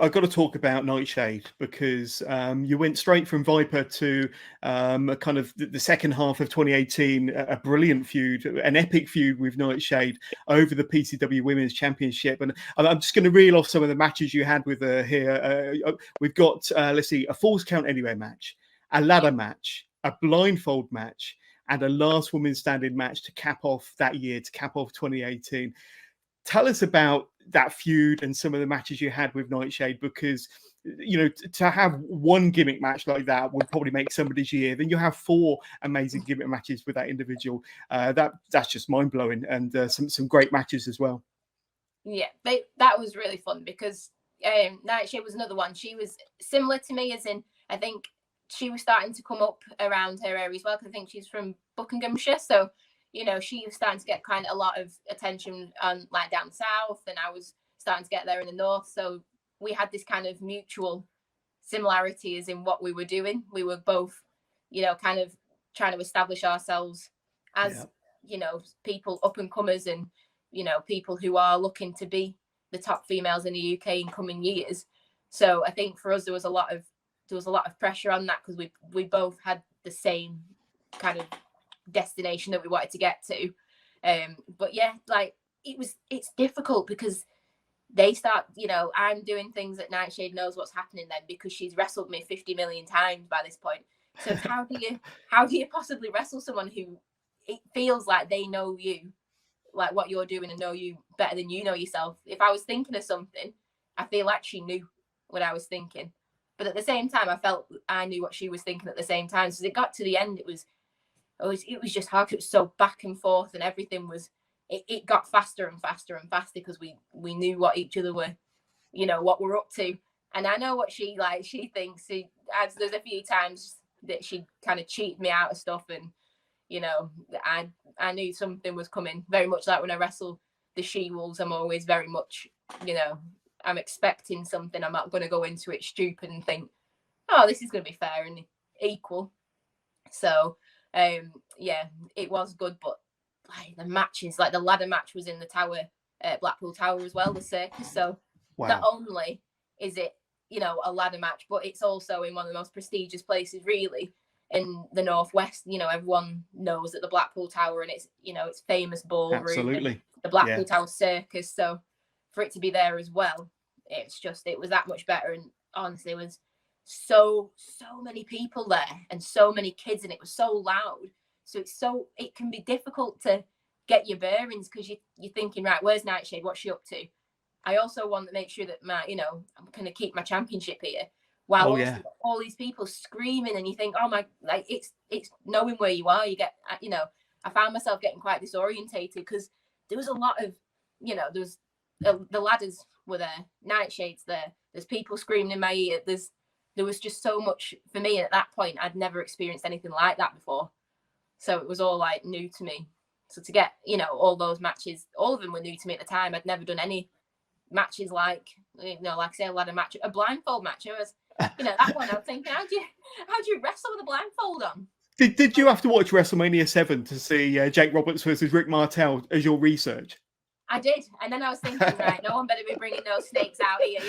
I got to talk about Nightshade because you went straight from Viper to a kind of the second half of 2018, a brilliant feud, an epic feud with Nightshade over the PCW Women's Championship. And I'm just going to reel off some of the matches you had with her here. We've got, let's see, a Falls Count Anywhere match, a ladder match, a blindfold match, and a last woman standing match to cap off that year, to cap off 2018. Tell us about that feud and some of the matches you had with Nightshade, because to have one gimmick match like that would probably make somebody's year. Then you have 4 amazing gimmick matches with that individual. That's just mind blowing, and some great matches as well. Yeah, that was really fun because Nightshade was another one. She was similar to me, as in I think she was starting to come up around her area as well, because I think she's from Buckinghamshire, so she was starting to get kind of a lot of attention on like down south, and I was starting to get there in the north. So we had this kind of mutual similarity as in what we were doing. We were both, kind of trying to establish ourselves as, people up and comers, and, people who are looking to be the top females in the UK in coming years. So I think for us, there was a lot of pressure on that, because we both had the same kind of destination that we wanted to get to. But yeah, like it's difficult because they start, I'm doing things that Nightshade knows what's happening then, because she's wrestled me 50 million times by this point. So how do you possibly wrestle someone who it feels like they know you, like what you're doing, and know you better than you know yourself? If I was thinking of something, I feel like she knew what I was thinking, but at the same time I felt I knew what she was thinking at the same time. So it got to the end, it was just hard. It was so back and forth, and everything was, it got faster and faster and faster, because we knew what each other were, what we're up to. And I know what she thinks. There's a few times that she kind of cheated me out of stuff, and I knew something was coming. Very much like when I wrestle the She-Wolves, I'm always very much, I'm expecting something. I'm not going to go into it stupid and think, oh, this is going to be fair and equal. So yeah, it was good. But like the matches, like the ladder match was in the tower, Blackpool Tower as well, the circus. So wow. Not only is it, a ladder match, but it's also in one of the most prestigious places really in the Northwest. Everyone knows that the Blackpool Tower, and it's, it's famous ballroom. Absolutely. The Blackpool Tower circus. So for it to be there as well, it was that much better. And honestly, it was so many people there, and so many kids, and it was so loud. So it can be difficult to get your bearings, because you're thinking, right, where's Nightshade? What's she up to? I also want to make sure that I'm going to keep my championship here, while all these people screaming, and you think, oh my, like it's knowing where you are. You get, I found myself getting quite disorientated, because there was a lot of, there was the ladders were there, Nightshade's there, there's people screaming in my ear, there was just so much for me. And at that point, I'd never experienced anything like that before. So it was all like new to me. So to get, all those matches, all of them were new to me at the time. I'd never done any matches like, like I say, a ladder match, a blindfold match. It was, that one, I'm thinking, how do you wrestle with a blindfold on? Did you have to watch WrestleMania 7 to see Jake Roberts versus Rick Martel as your research? I did. And then I was thinking, right, no one better be bringing those snakes out here,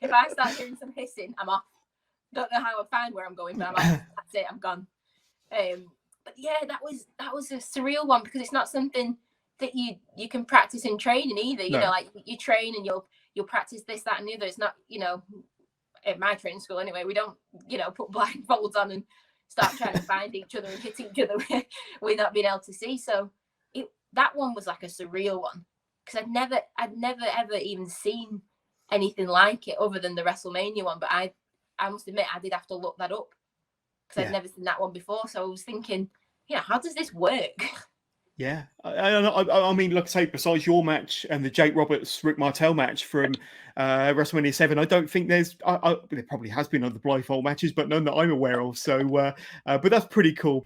If I start hearing some hissing, I'm off. Don't know how I find where I'm going, but I'm off. That's it, I'm gone. But yeah, that was a surreal one, because it's not something that you can practice in training either. No. Like you train and you'll practice this, that, and the other. It's not, at my training school anyway, we don't, put blindfolds on and start trying to find each other and hit each other with not being able to see. So that one was like a surreal one, because I'd never ever even seen anything like it other than the WrestleMania one. But I must admit, I did have to look that up, because I'd never seen that one before. So I was thinking, how does this work? Yeah, I mean, like I say, besides your match and the Jake Roberts Rick Martel match from WrestleMania 7, I don't think there probably has been other blindfold matches, but none that I'm aware of. So, but that's pretty cool.